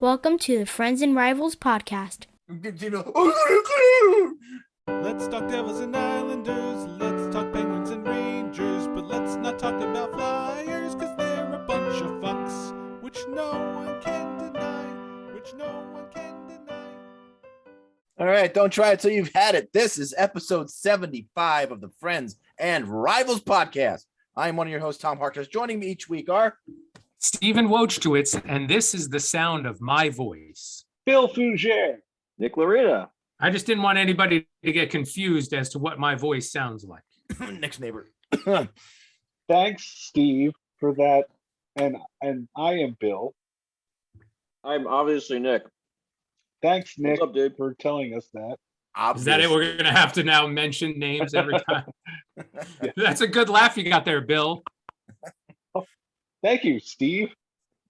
Welcome to the Friends and Rivals podcast. Let's talk Devils and Islanders, let's talk Penguins and Rangers, but let's not talk about Flyers, cause they're a bunch of fucks, which no one can deny. All right, don't try it till you've had it. This is episode 75 of the Friends and Rivals podcast. I am one of your hosts, Tom Harkness. Joining me each week are Stephen Wojtowicz, and this is the sound of my voice. Phil Fougere. Nick Loretta. I just didn't want anybody to get confused as to what my voice sounds like. next neighbor. Thanks, Steve, for that. And I am Bill. I'm obviously Nick. Thanks, Nick, What's up, dude? for telling us that. Is that it? We're going to have to now mention names every time. That's a good laugh you got there, Bill. Thank you, Steve.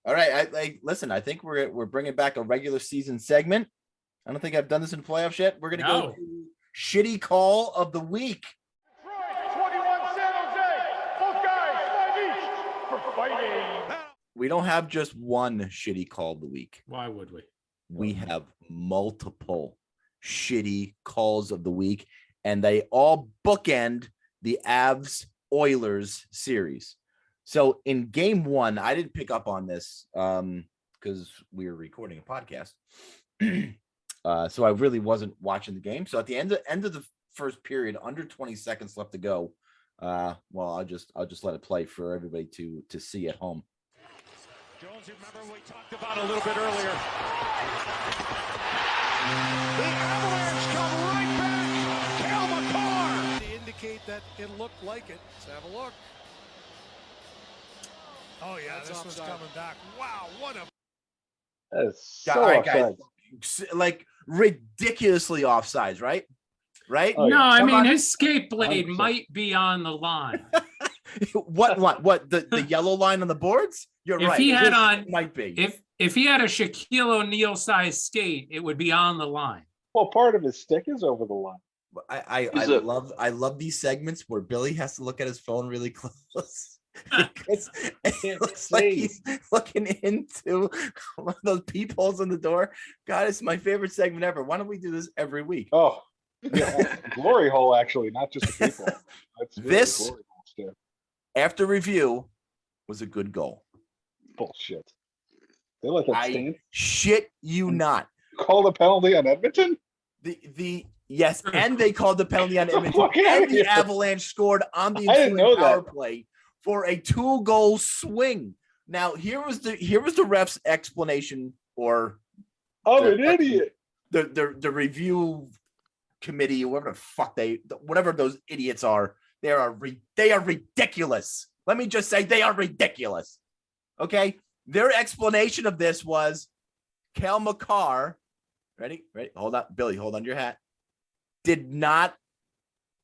All right, listen. I think we're bringing back a regular season segment. I don't think I've done this in playoffs yet. We're gonna go to shitty call of the week. Right, 21 San Jose. Both guys, 5 each for fighting. We don't have just one shitty call of the week. Why would we? We have multiple shitty calls of the week, and they all bookend the Avs Oilers series. So in game one, I didn't pick up on this because we were recording a podcast. So I really wasn't watching the game. So at the end of the first period, under 20 seconds left to go. Well, I'll just let it play for everybody to see at home. Jones, you remember we talked about a little bit earlier. The Avalanche come right back. Cale Makar. To indicate that it looked like it. Let's have a look. Oh, yeah, that's this one's coming back. Wow, what a... That is so All right, offside. guys, like ridiculously offsides, right? Right? Oh, No, yeah. I Come mean, on. his skate blade 100%. might be on the line. What? The yellow line on the boards? You're If right. he had It on- might be. If he had a Shaquille O'Neal size skate, it would be on the line. Well, part of his stick is over the line. I love these segments where Billy has to look at his phone really close. Because it looks like he's looking into one of those peepholes in the door. God, it's my favorite segment ever. Why don't we do this every week? Oh, yeah. Glory hole, actually, not just the people. That's really This- glory hole stick. After review was a good goal. Bullshit. They let that I stand. shit you not. Call the penalty on Edmonton? Yes, and they called the penalty on Edmonton, Fuck outta and the here. Avalanche scored on the I didn't know ensuing power that. play for a 2-goal swing. Now here was the ref's explanation, or I'm an idiot. the review committee, whatever those idiots are. They are ridiculous. Let me just say they are ridiculous. Okay, their explanation of this was Cale Makar. Ready? Hold on, Billy. Hold on to your hat. Did not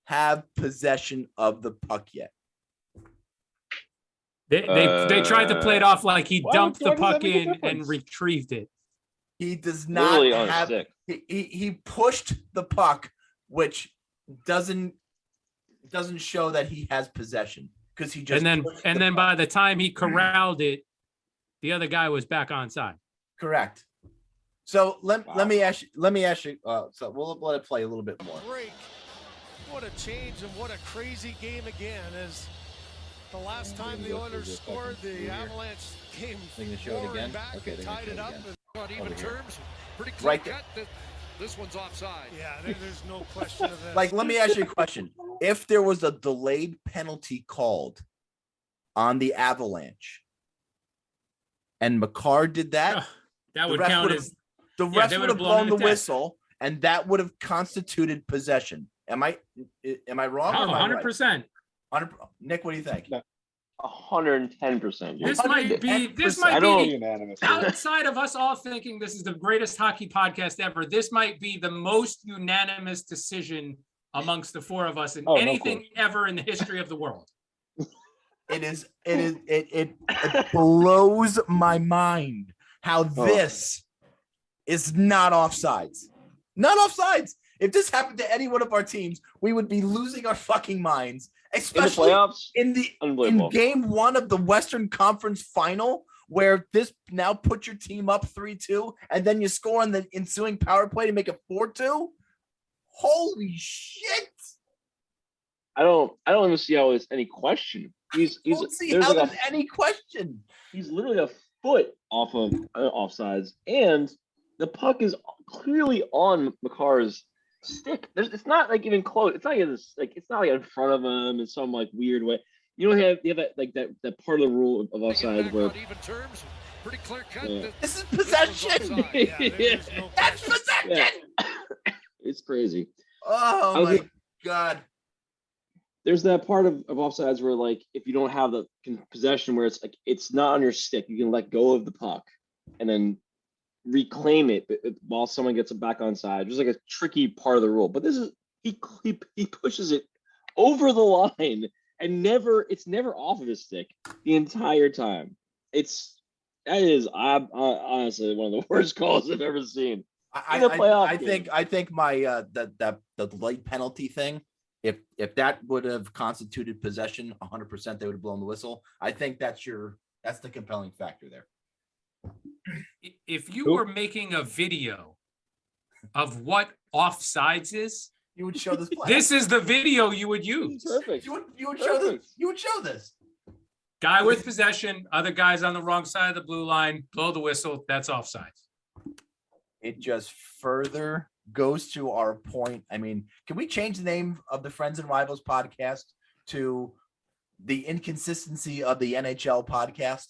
have possession of the puck yet. They tried to play it off like he Why dumped does the that puck make a in and difference? retrieved it. He does not Literally on a have. stick. He pushed the puck, which doesn't show that he has possession because he just pushed And the then puck. by the time he corralled it, the other guy was back on side. Correct. So let Wow. me ask you. So we'll let it play a little bit more. Break. What a change and what a crazy game again. As the last time the Oilers scored, the Avalanche came They're gonna show it forward again? and back Okay, and they're gonna tied show it it up. again. And on even Over here. terms, pretty clear Right there. cut. This one's offside. Yeah, there's no question of that. Like, let me ask you a question. If there was a delayed penalty called on the Avalanche and Makar did that, That the would ref count would've- as the Yeah, ref they would would've have blown blown the it dead. whistle, and that would have constituted possession. Am I wrong? or am I right? 100%. Nick, what do you think? No. 110%. This might be I don't- Unanimous. outside of us all thinking this is the greatest hockey podcast ever. This might be the most unanimous decision amongst the four of us in Oh, no anything ever in the history of the world. It blows my mind how this is not offsides. Not offsides. If this happened to any one of our teams, we would be losing our fucking minds, In the especially playoffs, in unbelievable. game one of the Western Conference Final, where this now put your team up 3-2 and then you score on the ensuing power play to make it 4-2? Holy shit. I don't even see how it's any question. I don't see how there's any question. He's literally a foot off of offsides, and the puck is clearly on Makar's stick. It's not like even close. It's not even like it's not like in front of him in some like weird way. You don't have that like that part of the rule of offsides where even terms, pretty clear cut. Yeah. This is possession. That's possession. Yeah. It's crazy. Oh my God. There's that part of offsides where like if you don't have the possession where it's like it's not on your stick, you can let go of the puck and then reclaim it while someone gets it back on side. Just like a tricky part of the rule. But this is he pushes it over the line and it's never off of his stick the entire time. That is honestly one of the worst calls I've ever seen. I think my the late penalty thing, if that would have constituted possession 100%, they would have blown the whistle. I think that's the compelling factor there. If you were making a video of what offsides is, you would show this play. This is the video you would use. Perfect. You would show this. You would show this. Guy with possession, other guys on the wrong side of the blue line, blow the whistle. That's offsides. It just further goes to our point. I mean, can we change the name of the Friends and Rivals podcast to the Inconsistency of the NHL podcast?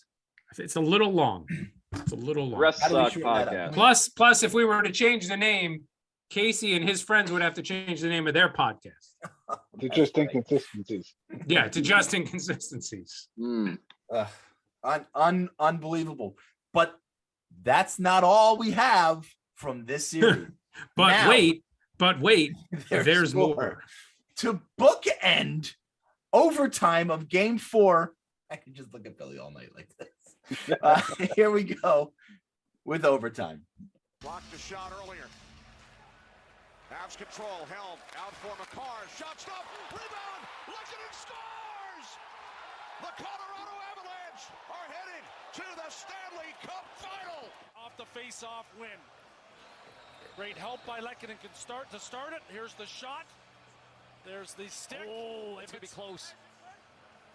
It's a little long. It's a little long. Rest Suck podcast. Plus, if we were to change the name, Casey and his friends would have to change the name of their podcast. To just inconsistencies. Yeah, to just inconsistencies. Unbelievable. But that's not all we have from this series. But now, wait, there's more. To bookend overtime of Game 4, I can just look at Billy all night like this. Here we go with overtime. Blocked the shot earlier. Avs control, held out for Makar. Shot stop, rebound, looks it and scores! The Colorado Avalanche are heading to the Stanley Cup Final. Off the face-off win. Great help by Lehkonen to start it. Here's the shot. There's the stick. Oh, it's gonna be close.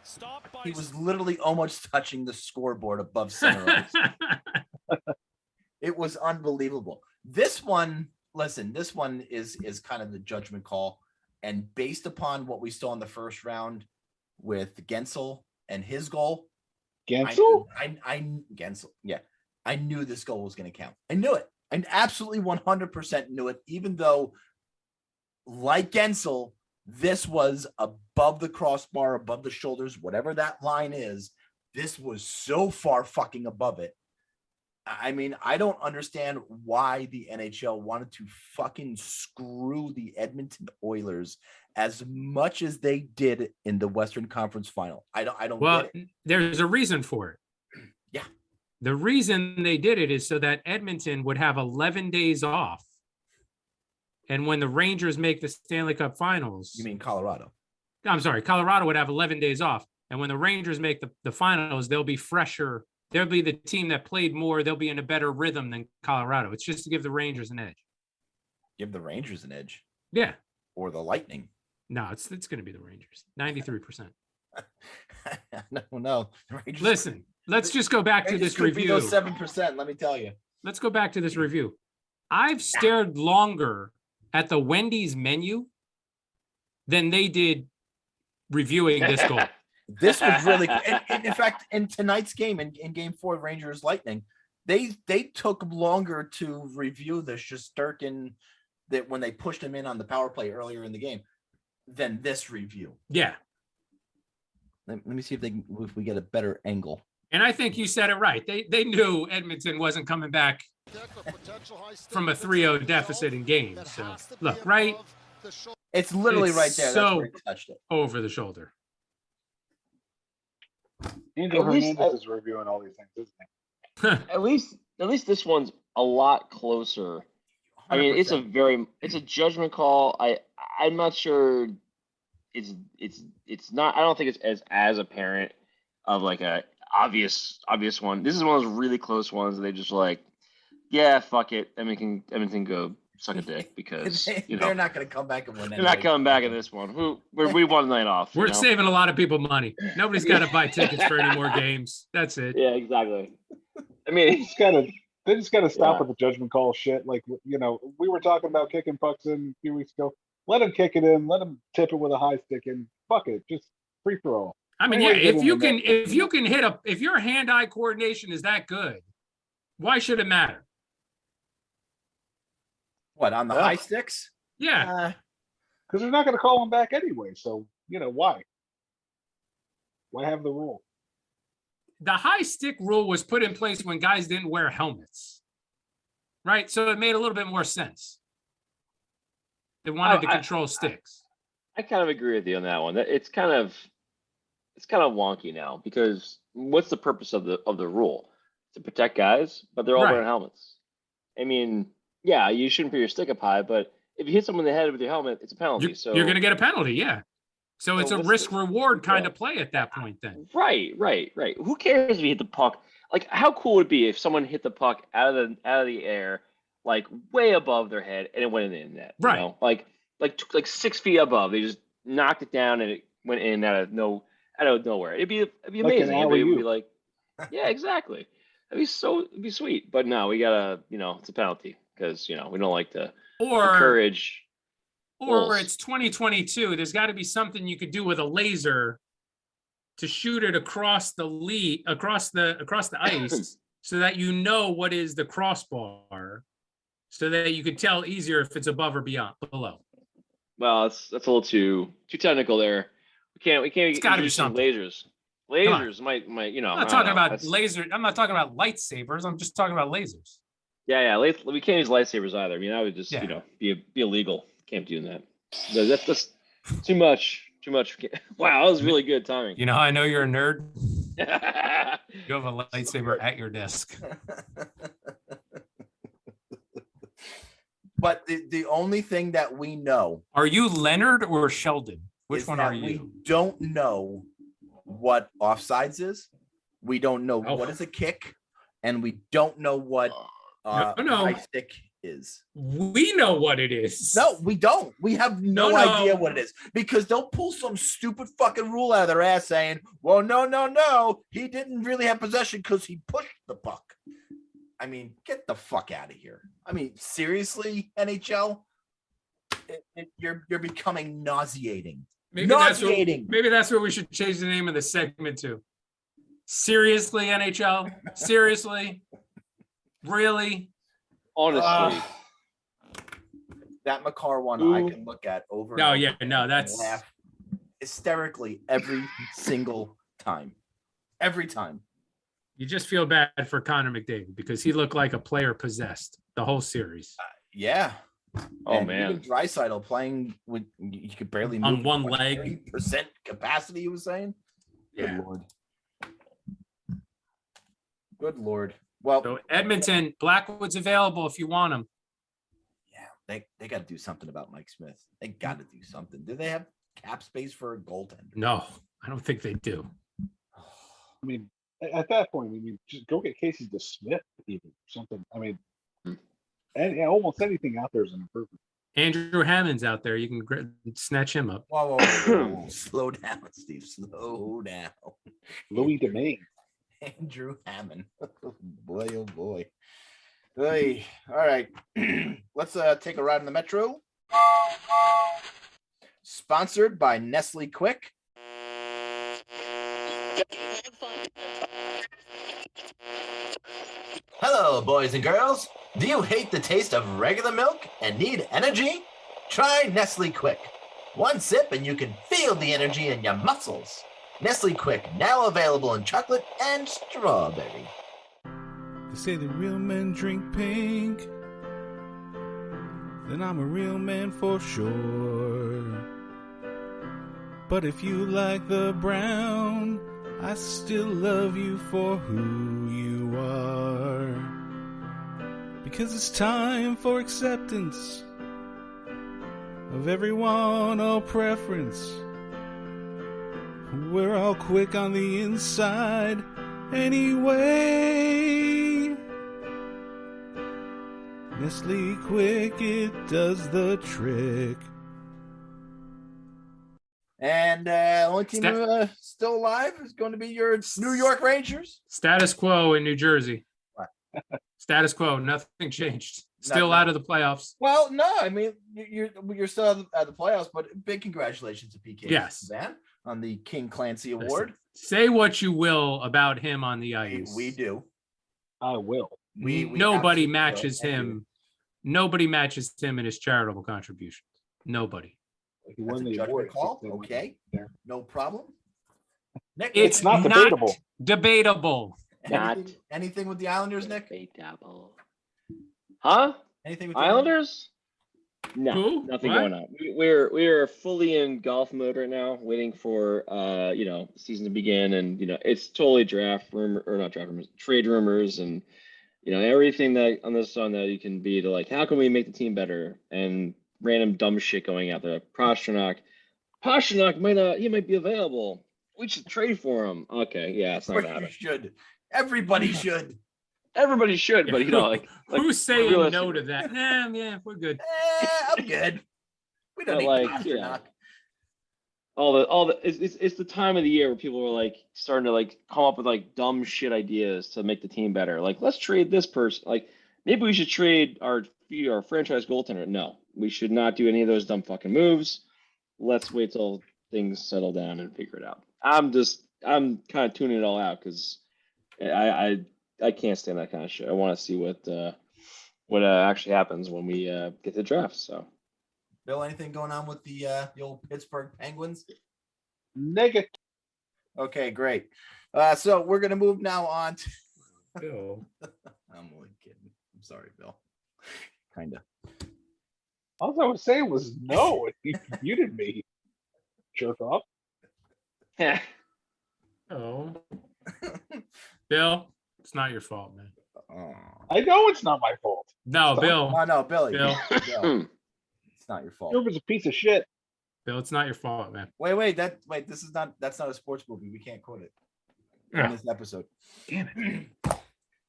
Stop by. He was literally almost touching the scoreboard above center ice. It was unbelievable. This one is kind of the judgment call. And based upon what we saw in the first round with Gensel and his goal. Gensel? Gensel. Yeah. I knew this goal was going to count. I knew it. I absolutely 100% knew it, even though, like Gensel, this was above the crossbar, above the shoulders, whatever that line is. This was so far fucking above it. I mean, I don't understand why the NHL wanted to fucking screw the Edmonton Oilers as much as they did in the Western Conference Final. I don't get it. There's a reason for it. Yeah. The reason they did it is so that Edmonton would have 11 days off. And when the Rangers make the Stanley Cup Finals. You mean Colorado? I'm sorry. Colorado would have 11 days off. And when the Rangers make the finals, they'll be fresher. They'll be the team that played more. They'll be in a better rhythm than Colorado. It's just to give the Rangers an edge. Give the Rangers an edge? Yeah. Or the Lightning? No, it's going to be the Rangers. 93%. No. The Rangers, listen, let's just go back to this review. Those 7%, let me tell you. Let's go back to this review. I've stared longer at the Wendy's menu than they did reviewing this goal. This was really, in fact, in tonight's game, in Game 4, Rangers Lightning, they took longer to review the Shesterkin that when they pushed him in on the power play earlier in the game than this review. Yeah. Let me see if we get a better angle. And I think you said it right. They knew Edmonton wasn't coming back from a 3-0 deficit in games. So look, right? It's literally right there. So that's where he touched it. Over the shoulder. Angel Hernandez is reviewing all these things, isn't he? At least this one's a lot closer. I mean, 100%. it's a judgment call. I'm not sure it's not. I don't think it's as apparent of like obvious one. This is one of those really close ones. They just like, yeah, fuck it. Edmonton go suck a dick because they're not going to come back and win. They're not coming back in this one. We won the night off. We're saving a lot of people money. Nobody's got to buy tickets for any more games. That's it. Yeah, exactly. I mean, they just gotta stop with the judgment call shit. Like, we were talking about kicking pucks in a few weeks ago. Let them kick it in. Let them tip it with a high stick and fuck it. Just free for all. I mean, yeah, if you can if your hand-eye coordination is that good, why should it matter? What, on the high sticks? Yeah. Because they're not going to call them back anyway. So, why? Why have the rule? The high stick rule was put in place when guys didn't wear helmets, right? So it made a little bit more sense. They wanted to control sticks. I kind of agree with you on that one. It's kind of wonky now because what's the purpose of the rule? To protect guys, but they're all wearing helmets. I mean, yeah, you shouldn't put your stick up high, but if you hit someone in the head with your helmet, it's a penalty. So you're going to get a penalty, yeah. So it's a risk-reward kind of play at that point then. Right. Who cares if you hit the puck? Like, how cool would it be if someone hit the puck out of the air, like way above their head, and it went in the net? Right. You know? Like 6 feet above. They just knocked it down and it went in out of nowhere. It'd be amazing. Everybody would be like, yeah, exactly. It'd be sweet. But no, we gotta, it's a penalty because we don't like to encourage. Or it's 2022. There's got to be something you could do with a laser to shoot it across the ice, so that what is the crossbar, so that you can tell easier if it's above or below. Well, that's a little too technical there. We can't. It's got to be something. Lasers might. I'm not talking about laser. I'm not talking about lightsabers. I'm just talking about lasers. Yeah. We can't use lightsabers either. I mean, that would just be illegal. Can't do that. That's too much. Wow, that was really good timing. You know how I know you're a nerd? You have a lightsaber at your desk. But the only thing that we know. Are you Leonard or Sheldon? Which one are you? We don't know what offsides is. We don't know what is a kick. And we don't know what high stick is. We know what it is. No, we don't. We have no idea what it is, because they'll pull some stupid fucking rule out of their ass saying, well, no, he didn't really have possession because he pushed the puck. I mean, get the fuck out of here. I mean, seriously, NHL, you're becoming nauseating. Maybe that's what we should change the name of the segment to. Seriously, NHL? Seriously? Really? Honestly, that Makar one I can look at over. That's laugh hysterically every single time. Every time. You just feel bad for Connor McDavid because he looked like a player possessed the whole series. Yeah. Oh, man. Draisaitl playing with, you could barely move on one leg. 30% capacity, he was saying. Yeah. Good Lord. Well, so Edmonton, Blackwood's available if you want him. Yeah, they got to do something about Mike Smith. They got to do something. Do they have cap space for a goaltender? No, I don't think they do. I mean, at that point, just go get Casey DeSmith, even something. I mean, and almost anything out there is an improvement. Andrew Hammond's out there. You can snatch him up. Whoa. Slow down, Steve. Slow down. Louis Domingue. Andrew Hammond. Boy, oh boy. Hey, all right. Let's take a ride in the Metro. Sponsored by Nestle Quick. Hello, boys and girls. Do you hate the taste of regular milk and need energy? Try Nestle Quick. One sip and you can feel the energy in your muscles. Nestle Quick, now available in chocolate and strawberry. They say the real men drink pink. Then I'm a real man for sure. But if you like the brown, I still love you for who you are. Because it's time for acceptance of everyone, all preference. We're all quick on the inside anyway. Nestle Quick, it does the trick. And only team still alive is going to be your New York Rangers. Status quo in New Jersey. What? Status quo. Nothing changed. Still out of the playoffs. Well, no, I mean you're still at the playoffs, but big congratulations to PK. Yes, Van on the King Clancy Award. Say what you will about him on the ice. We do. I will. We Nobody absolutely matches will. him. Nobody matches him in his charitable contributions. Nobody. He That's won a the judgment award. call. They won Okay, there. no problem. Nick, It's not debatable. Debatable. anything with the Islanders, Nick? Debatable. Huh? Anything with the Islanders? No, Who? nothing What? going on. We're fully in golf mode right now, waiting for the season to begin, and it's totally draft rumor or not draft rumors, trade rumors, and everything that on the sun that you can be to like, how can we make the team better, and random dumb shit going out there. Pastrnak might be available. We should trade for him. Okay, yeah, it's not Of gonna course happen. you should. Everybody should. Everybody should, but Who's saying no realistically. to that? Nah, yeah, we're good. I'm good. We don't But, need like, Pastrnak. It's the time of the year where people are like starting to like come up with like dumb shit ideas to make the team better. Like, let's trade this person. Like, maybe we should trade our franchise goaltender. No, we should not do any of those dumb fucking moves. Let's wait till things settle down and figure it out. I'm kind of tuning it all out because I can't stand that kind of shit. I want to see what actually happens when we get to the draft. So, Bill, anything going on with the old Pittsburgh Penguins? Negative. Okay, great. So we're gonna move now on to. Bill. I'm only kidding. I'm sorry, Bill. Kinda. All I was saying was no. You muted me. Jerk off. yeah. Oh. Bill, it's not your fault, man. Oh. I know it's not my fault. No, Bill. Oh no, Billy. Bill. Bill. It's not your fault. Silver's a piece of shit. Bill, it's not your fault, man. Wait. That's not a sports movie. We can't quote it in this episode. Damn it.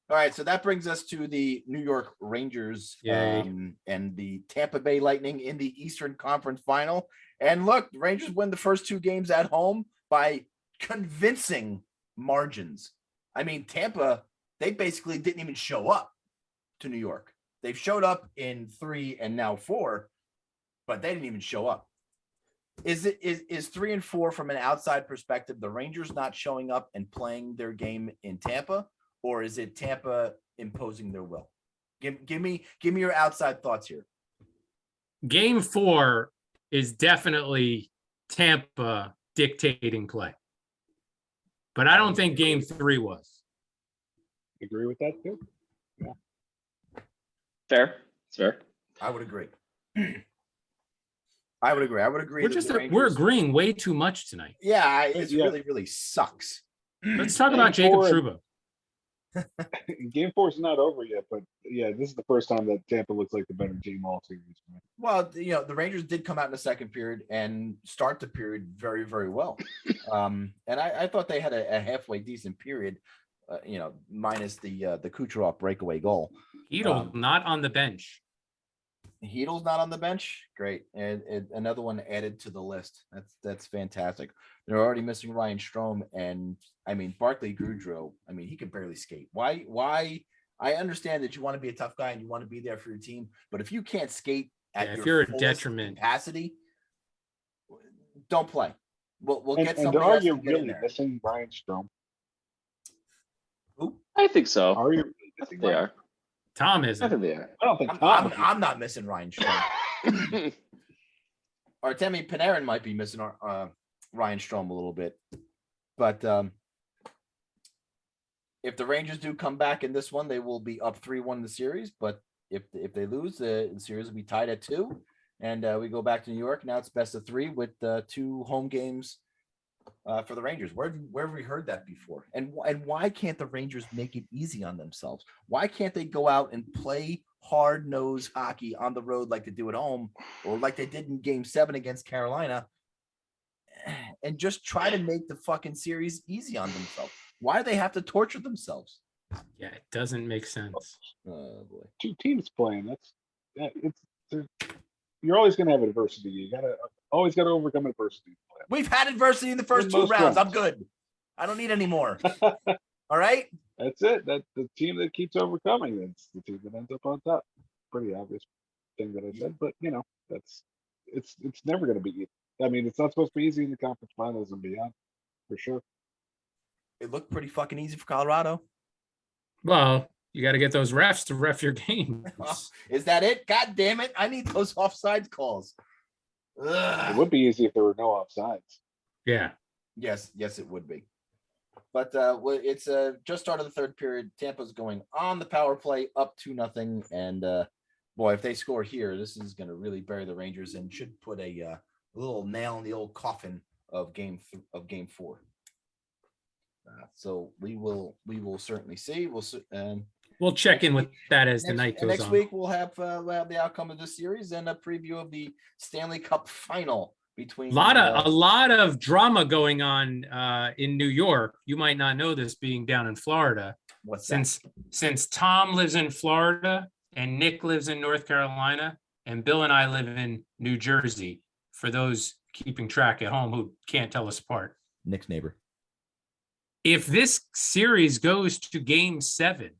All right, so that brings us to the New York Rangers and the Tampa Bay Lightning in the Eastern Conference Final. And look, the Rangers win the first two games at home by convincing margins. I mean, Tampa, they basically didn't even show up to New York. They've showed up in 3 and now 4, but they didn't even show up. Is 3 and 4 from an outside perspective, the Rangers not showing up and playing their game in Tampa? Or is it Tampa imposing their will? Give me your outside thoughts here. Game 4 is definitely Tampa dictating play. But I don't think game 3 was. Agree with that too. Fair. It's fair. I would agree. I would agree. We're agreeing way too much tonight. Yeah, it really sucks. Let's talk about Jacob Trouba. Game 4 is not over yet, but yeah, this is the first time that Tampa looks like the better team all series. Well, the Rangers did come out in the second period and start the period very, very well. And I thought they had a halfway decent period, minus the Kucherov breakaway goal. Hedl not on the bench. Heedle's not on the bench. Great. And another one added to the list. That's fantastic. They're already missing Ryan Strome. And I mean, Barclay Goodrow, I mean, he can barely skate. Why? I understand that you want to be a tough guy and you want to be there for your team. But if you can't skate if you're a detriment capacity, don't play. We'll get somebody are else you to get in really there. missing Ryan Strome? Who? I think so. Are you really missing They Ryan? are. Tom I isn't. think they are. I don't think Tom. I'm not missing Ryan Strome. Artemi Panarin might be missing Ryan Strome a little bit, but if the Rangers do come back in this one, they will be up 3-1 in the series. But if they lose, the series will be tied at 2, and we go back to New York. Now it's best of 3 with 2 home games for the Rangers. Where have we heard that before? And why can't the Rangers make it easy on themselves? Why can't they go out and play hard-nosed hockey on the road like they do at home, or like they did in Game 7 against Carolina, and just try to make the fucking series easy on themselves? Why do they have to torture themselves? Yeah, it doesn't make sense. Oh boy. 2 teams playing. You're always going to have adversity. You always got to overcome adversity. We've had adversity in the first In 2 most rounds. I'm rounds. good. I don't need any more. All right. That's it. That's the team that keeps overcoming. It's the team that ends up on top. Pretty obvious thing that I said, but it's never going to be easy. I mean, it's not supposed to be easy in the conference finals and beyond, for sure. It looked pretty fucking easy for Colorado. Well, you got to get those refs to ref your game. Is that it? God damn it. I need those offsides calls. It would be easy if there were no offsides. Yeah. Yes, it would be. But it's just started the third period. Tampa's going on the power play up 2-0. And boy, if they score here, this is going to really bury the Rangers and should put a little nail in the old coffin of game 4. So we will certainly see. We'll check in with that as the night goes next on. week we'll have the outcome of this series and a preview of the Stanley Cup final between A lot of drama going on in New York. You might not know this, being down in Florida. Since Tom lives in Florida and Nick lives in North Carolina and Bill and I live in New Jersey, for those keeping track at home who can't tell us apart. Nick's neighbor. If this series goes to game 7,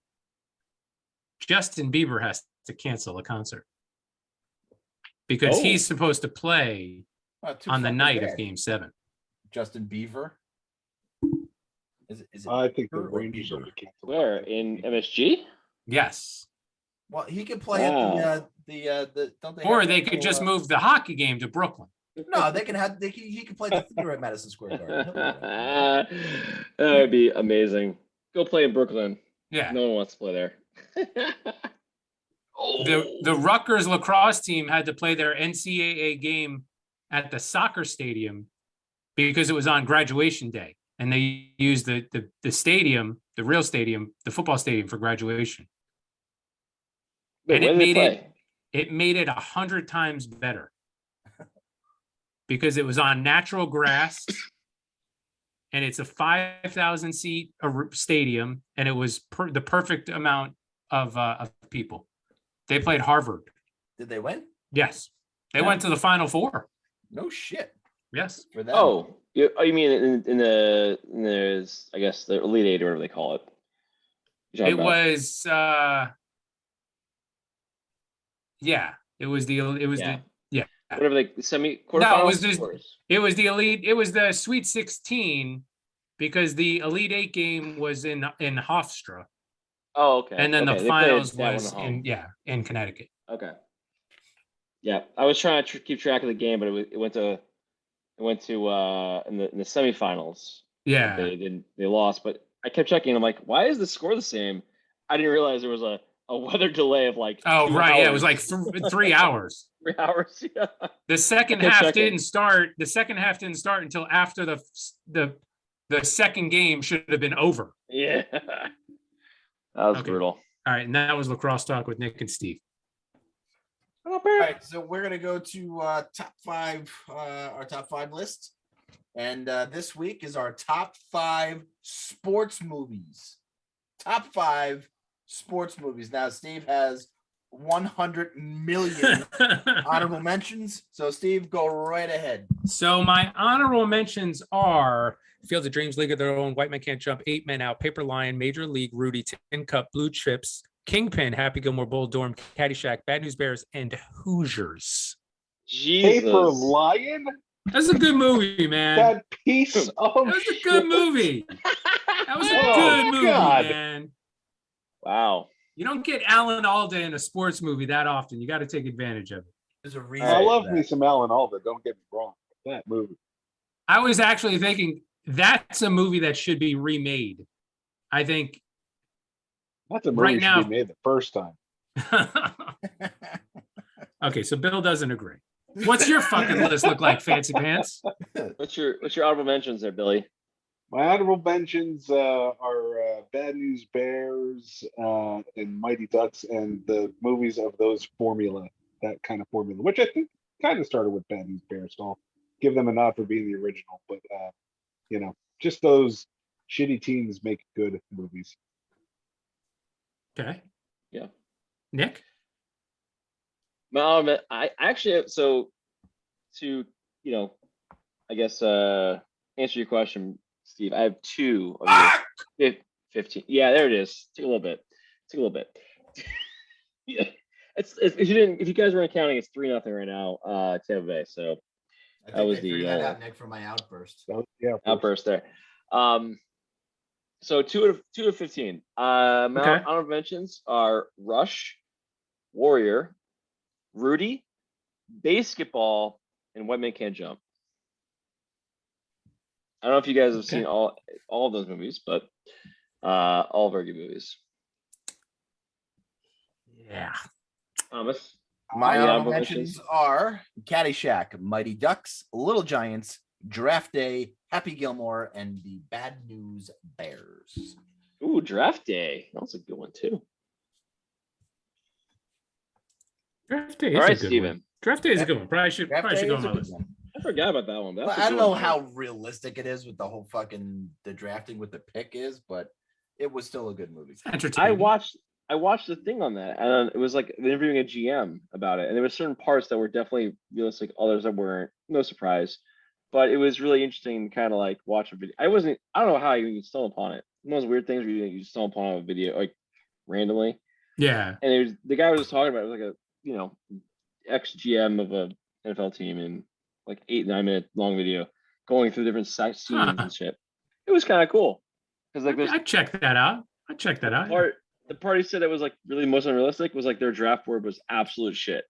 Justin Bieber has to cancel a concert because he's supposed to play on the night of game 7. Justin Bieber. Is it I think the Bieber or Rangers Bieber? are canceled. Where in MSG? Yes. Well, he could play at the don't they? Or have they that could little, just move the hockey game to Brooklyn. No, they can have. He can play the theater at Madison Square Garden. That would be amazing. Go play in Brooklyn. Yeah. No one wants to play there. The Rutgers lacrosse team had to play their NCAA game at the soccer stadium because it was on graduation day, and they used the stadium, the real stadium, the football stadium, for graduation. Wait, And where it made it 100 times better because it was on natural grass, and it's a 5,000 seat stadium, and it was the perfect amount of people. They played Harvard. Did they win? Yes, they went to the Final Four. No shit. Yes. For them. Oh, you mean in the I guess the Elite Eight or whatever they call it. It was it was whatever the semi-quarterfinals. No, it was the Elite. It was the Sweet 16 because the Elite 8 game was in Hofstra. Oh, okay. And then Okay, the they finals played that was one at home. in Connecticut. Okay. Yeah, I was trying to keep track of the game, but it went to in the semifinals. Yeah. They lost, but I kept checking. I'm like, why is the score the same? I didn't realize there was a weather delay of like. Oh, 2 right. hours. Yeah, it was like 3 hours. 3 hours. Yeah. The second kept half checking. didn't start. The second half didn't start until after the second game should have been over. Yeah. That was Okay. brutal. All right, and that was Lacrosse Talk with Nick and Steve. All right, so we're gonna go to top 5, our top 5 list, and this week is our top 5 sports movies. Top 5 sports movies. Now, Steve has 100 million honorable mentions. So, Steve, go right ahead. So my honorable mentions are Field of Dreams, League of Their Own, White Men Can't Jump, 8 Men Out, Paper Lion, Major League, Rudy, Tin Cup, Blue Chips, Kingpin, Happy Gilmore, Bull Dorm, Caddyshack, Bad News Bears, and Hoosiers. Jesus. Paper Lion? That's a good movie, man. That piece of That was a good movie. That was a Oh, good movie, God. man. Wow. You don't get Alan Alda in a sports movie that often. You got to take advantage of it. There's a reason. I for love that. me some Alan Alda. Don't get me wrong. That movie. I was actually thinking that's a movie that should be remade. I think. That's a movie Right should now- be made the first time. Okay, so Bill doesn't agree. What's your fucking list look like, Fancy Pants? What's your honorable mentions there, Billy? My honorable mentions are Bad News Bears and Mighty Ducks and the movies of those formula, that kind of formula, which I think kind of started with Bad News Bears. So I'll give them a nod for being the original. But, just those shitty teams make good movies. Okay. Yeah. Nick? No, I actually, so to, I guess, answer your question, Steve, I have 2 of your 15. Yeah, there it is. Take a little bit. Yeah. If you guys weren't counting, it's 3-0 right now, Tampa Bay. So I that think was I the figured that out, Nick, for my outburst. So, yeah, outburst there. So 2 out of 15. My Okay. honorable mentions are Rush, Warrior, Rudy, Basketball, and White Man Can't Jump. I don't know if you guys have seen all of those movies, but all very good movies. Yeah. Thomas. My Any honorable honorable mentions are Caddyshack, Mighty Ducks, Little Giants, Draft Day, Happy Gilmore, and the Bad News Bears. Ooh, Draft Day. That was a good one too. Draft Day is All right, a good Steven. one. Draft Day is a good one. Probably should Draft go Day on is my a good list. one. I forgot about that one. But that's But a I don't good know one. how realistic it is with the whole fucking the drafting with the pick is, but it was still a good movie. Entertaining. I watched the thing on that, and it was like interviewing a GM about it, and there were certain parts that were definitely realistic, others that weren't. No surprise, but it was really interesting to kind of like watch a video. I don't know how you stumble upon it. One of those weird things where you stumble upon a video like randomly, Yeah. and it was the guy was talking about it was like a ex GM of a NFL team in like 8-9 minute long video going through different scenes and shit. It was kind of cool because like I checked that out. the part he said that was like really most unrealistic was like their draft board was absolute shit.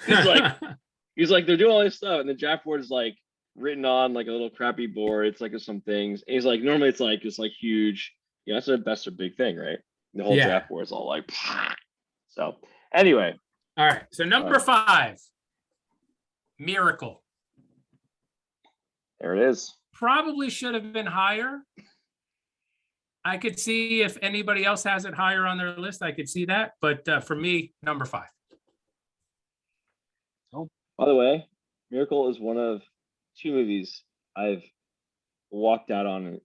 he's like they're doing all this stuff and the draft board is like written on like a little crappy board. It's like some things. And he's like normally it's like huge. That's a big thing, right? The whole draft board is all like. So anyway. All right. So number 5, Miracle. There it is. Probably should have been higher. I could see if anybody else has it higher on their list. I could see that. But for me, number 5. Oh, by the way, Miracle is one of 2 movies I've walked out on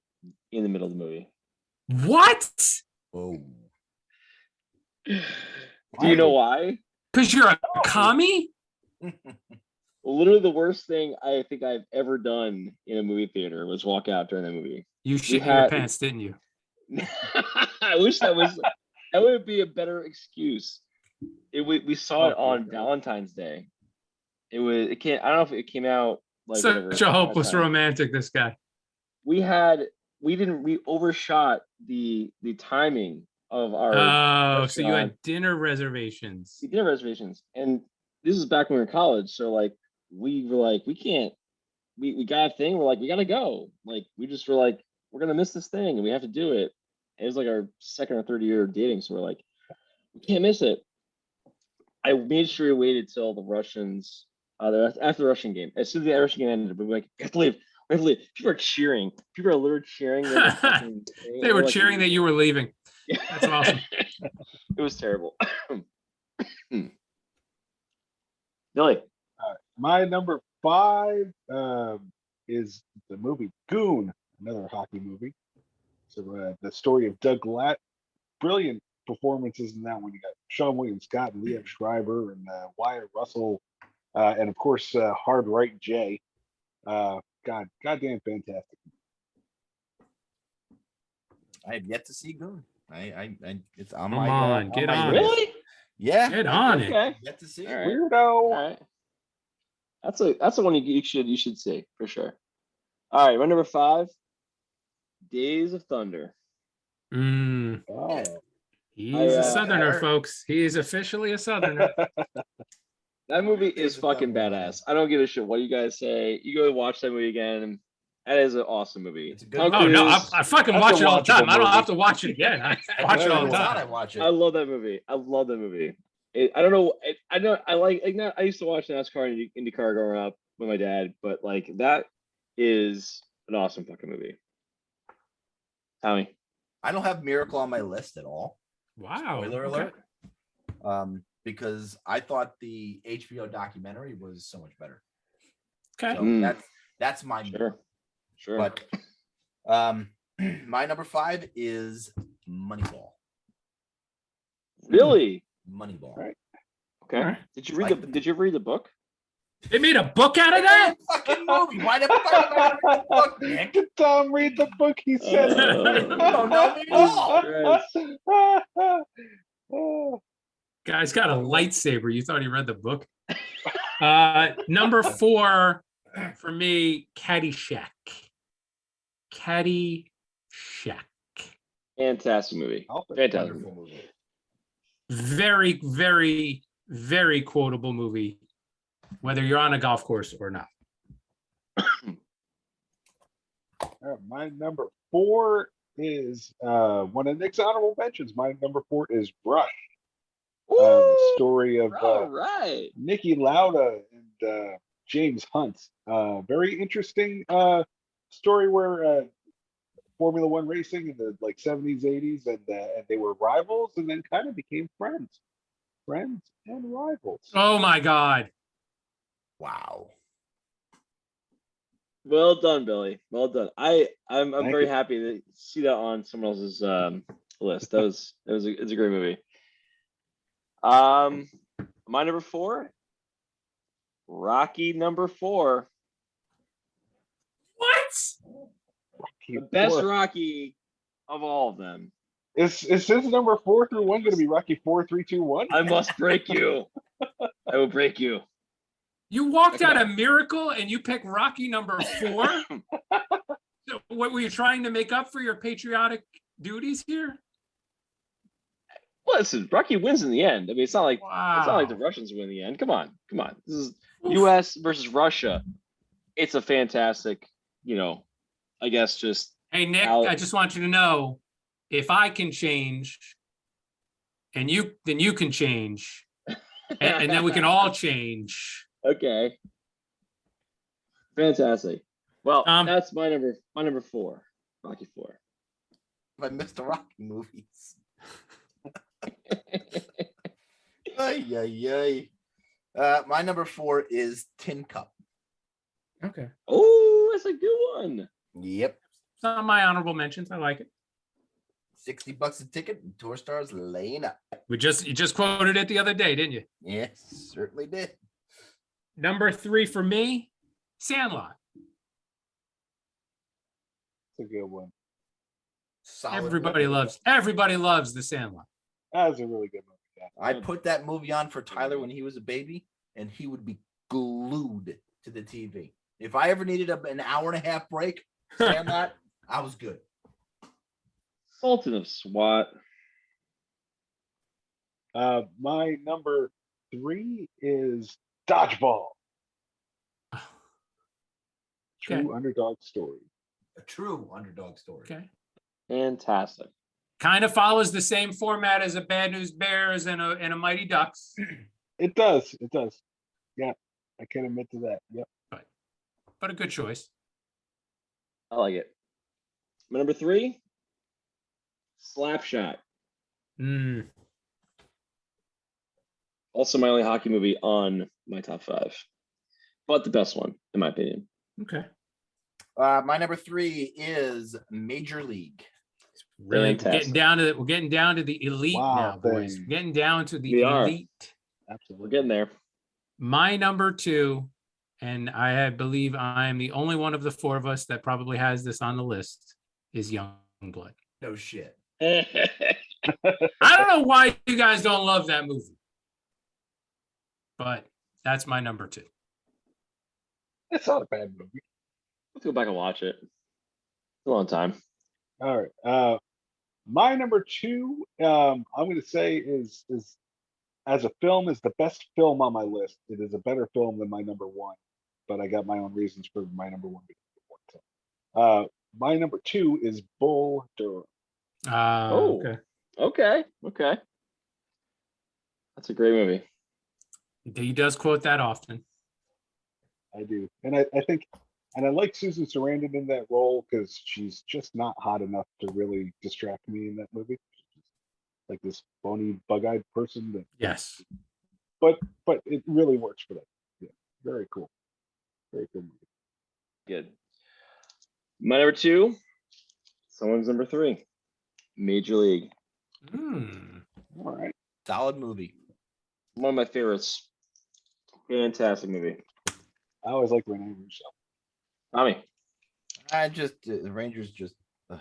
in the middle of the movie. What? Oh. Do you know why? Because you're a commie? Literally the worst thing I think I've ever done in a movie theater was walk out during the movie. You shit in your pants, didn't you? I wish that would be a better excuse. We saw it on Valentine's Day. I don't know if it came out like such a hopeless romantic, this guy. We overshot the timing of our so you had dinner reservations. And this is back when we were in college, so like we were like we got a thing, we're like we gotta go, like we just were like we're gonna miss this thing and we have to do it. It was like our 2nd or 3rd year of dating, so we're like we can't miss it. I made sure we waited till the Russians after the Russian game. As soon as the Russian game ended, we were like we have to leave. People are cheering. People are literally cheering. They were cheering that you were leaving. That's awesome. It was terrible. Billy. My number 5 is the movie Goon, another hockey movie. So the story of Doug Glatt. Brilliant performances in that one. You got Sean William Scott and Liev Schreiber and Wyatt Russell, and of course Hard Right Jay. Goddamn fantastic. I have yet to see Goon. It's on Come my. on, get my on list. Really? Yeah, Get on it. Okay. Yet to see. All right. Weirdo. All right. That's the one you should see for sure. All right, my number 5, Days of Thunder. Oh. He's a Southerner, folks. He is officially a Southerner. That movie is fucking badass. I don't give a shit what you guys say. You go watch that movie again. That is an awesome movie. It's a good Oh no, I fucking That's watch a it all the time. watchable I don't movie. have to watch it again. I watch it all the I time. watch it. I love that movie. I don't know. I know. I used to watch NASCAR and IndyCar growing up with my dad, but like that is an awesome fucking movie. Tommy. I don't have Miracle on my list at all. Wow. Spoiler Okay. alert. Because I thought the HBO documentary was so much better. Okay. So that's my Sure. But My number 5 is Moneyball. Really? Moneyball. Right. Okay. Alright. Did you read Like the the- Did you read the book? They made a book out of that? Fucking movie. Why the fuck am I reading the book, Nick? Did Tom read the book? He said. You don't know me at all. Guy's got a lightsaber. You thought he read the book? Number 4 for me, Caddyshack. Caddyshack. Fantastic movie. Fantastic. Wonderful movie. Very, very, very quotable movie, whether you're on a golf course or not. My number 4 is one of Nick's honorable mentions. My number 4 is Brush. The story of All right. Niki Lauda and James Hunt. Very interesting story where Formula One racing in the 70s, 80s, and they were rivals and then kind of became friends and rivals. Oh my God. Wow. Well done, Billy. Well done. I'm Thank very you. happy to see that on someone else's list. It's a great movie. My number 4, Rocky number 4. What? The best Rocky of all of them. Is his number 4 through 1 going to be Rocky 4, 3, 2, 1? I must break you. I will break you. You walked out a miracle and you picked Rocky number 4? So what were you trying to make up for your patriotic duties here? Listen, Rocky wins in the end. I mean, it's not like the Wow. Russians win in the end. Come on. This is U.S. versus Russia. It's a fantastic, I guess just Hey, Nick, Al- I just want you to know, if I can change and then you can change and then we can all change. Okay. Fantastic. Well, Tom? that's my number 4, Rocky 4. I missed the Rocky movies. Ay, ay, ay. My number 4 is Tin Cup. Okay. Oh, that's a good one. Yep. Some of my honorable mentions. I like it. $60 a ticket and tour stars laying up. You just quoted it the other day, didn't you? Yes, certainly did. Number 3 for me, Sandlot. That's a good one. Solid Everybody movie. loves the Sandlot. That's a really good movie. Yeah. I put that movie on for Tyler when he was a baby, and he would be glued to the TV. If I ever needed an hour and a half break, Sandlot, I was good. Sultan of SWAT. My number 3 is Dodgeball. True Okay. underdog story. A true underdog story. Okay. Fantastic. Kind of follows the same format as a Bad News Bears and a Mighty Ducks. It does. Yeah, I can admit to that. Yep. But a good choice. I like it. My number 3, Slapshot. Mm. Also my only hockey movie on my top 5. But the best one, in my opinion. Okay. My number 3 is Major League. Really, Fantastic. we're getting down to the elite Wow, now, boys. dang. We're getting down to the We are. elite. We're Absolutely. getting there. My number 2, and I believe I am the only one of the 4 of us that probably has this on the list, is Youngblood. No shit. I don't know why you guys don't love that movie, but that's my number 2. It's not a bad movie. Let's go back and watch it. It's a long time. All right. My number 2, I'm going to say is as a film is the best film on my list. It is a better film than my number 1, but I got my own reasons for my number 1 being number 1. So, my number 2 is Bull Durham. Okay. Okay. That's a great movie. He does quote that often. I do, and I think, and I like Susan Sarandon in that role because she's just not hot enough to really distract me in that movie. Like this bony, bug-eyed person that. Yes. But it really works for that. Yeah, very cool. Very cool movie. Good. My number 2, Someone's number 3. Major League. All right. Solid movie. One of my favorites. Fantastic movie. I always like Renee Russo. Tommy. The Rangers just they're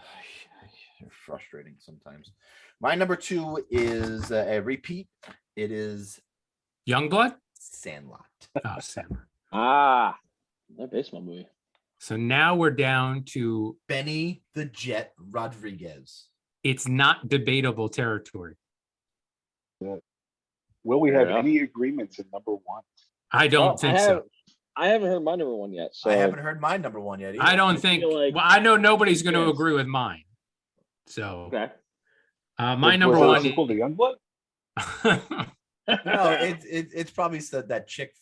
frustrating sometimes. My number 2 is a repeat. It is Youngblood? Sandlot. Oh, Sam. That baseball movie. So now we're down to Benny the Jet Rodriguez. it's not debatable territory. Will we Fair have enough. any agreements in number 1? I don't think so. I haven't heard my number 1 yet. So I haven't heard my number 1 yet either. I don't think. feel like- Well, I know nobody's going to Yes. agree with mine. So Okay. my number Was it a one. sequel to Youngblood? No, it's probably that chick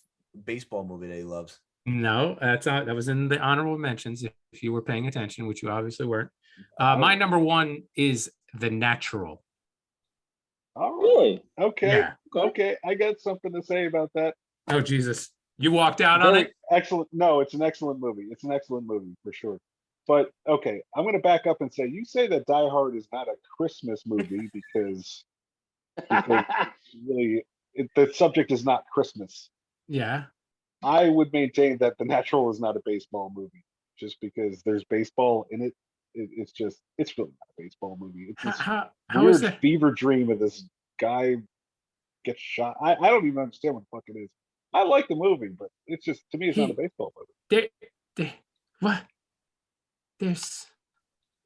baseball movie that he loves. No, that was in the honorable mentions. If you were paying attention, which you obviously weren't. My number 1 is The Natural. All right. Really? Okay. Yeah. Okay. I got something to say about that. Oh Jesus, you walked out on it. Excellent. No, it's an excellent movie. It's an excellent movie for sure. But okay, I'm going to back up and say you say that Die Hard is not a Christmas movie because really the subject is not Christmas. Yeah. I would maintain that The Natural is not a baseball movie just because there's baseball in it. It's really not a baseball movie. It's this How weird is that? fever dream of this guy gets shot. I don't even understand what the fuck it is. I like the movie, but it's just to me it's not a baseball movie. What? There's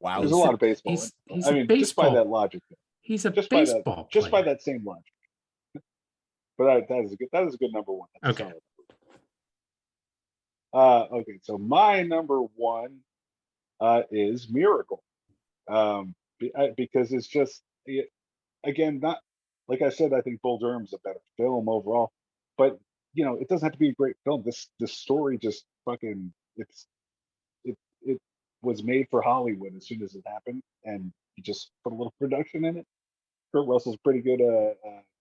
Wow. There's a lot of baseball. he's in it. a I mean, just by baseball- that logic, he's a just by that, baseball just by player. that same logic. But that is a good number 1. That's a Okay. solid. Okay, so my number 1 is Miracle, because it's just again not like I said. I think Bull Durham's a better film overall, but it doesn't have to be a great film. This story just fucking it was made for Hollywood as soon as it happened, and you just put a little production in it. Kurt Russell's pretty good,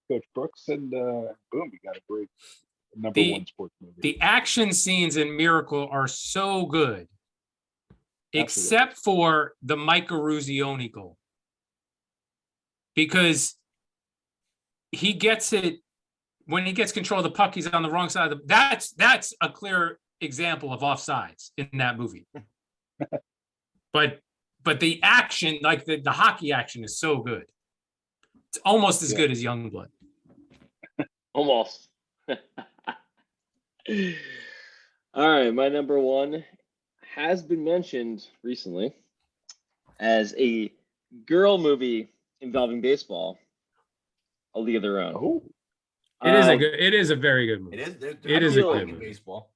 Coach Brooks, and boom, you got a great number 1 sports movie. The action scenes in Miracle are so good, except for the Mike Eruzione goal, because he gets it when he gets control of the puck. He's on the wrong side of the. That's a clear example of offsides in that movie. But the action, like the hockey action, is so good. It's almost as good as Youngblood. Almost. All right, my number 1 has been mentioned recently as a girl movie involving baseball, A League of Their Own. Oh, It is a very good movie. It is. It is a good good baseball.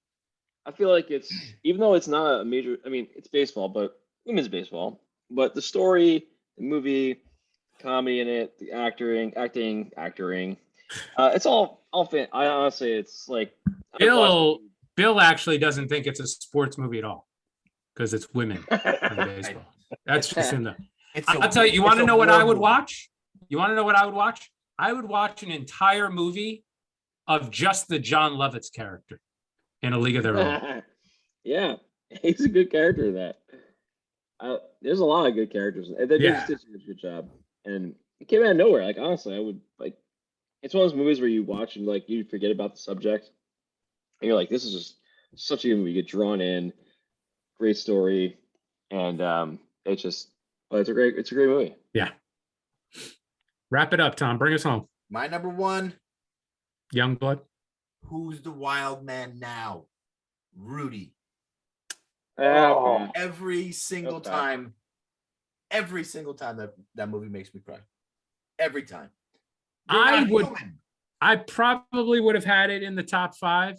I feel like it's, even though it's not a major, I mean, it's baseball, but women's baseball. But the story, the movie, comedy in it, the acting. It's all fan. I honestly, it's like Bill actually doesn't think it's a sports movie at all because it's women in baseball. That's just in the. I'll tell you. You want to know what I would watch? You want to know what I would watch? I would watch an entire movie of just the John Lovitz character in A League of Their Own. Yeah, he's a good character in that. There's a lot of good characters. They just did such a good job, and it came out of nowhere. Like honestly, I would like. It's one of those movies where you watch and like you forget about the subject, and you're like, "This is just such a good movie." You get drawn in, great story, and it's a great movie. Yeah. Wrap it up, Tom. Bring us home. My number 1. Youngblood. Who's the wild man now? Rudy. Okay. Every single Okay. time that movie makes me cry. Every time. I probably would have had it in the top 5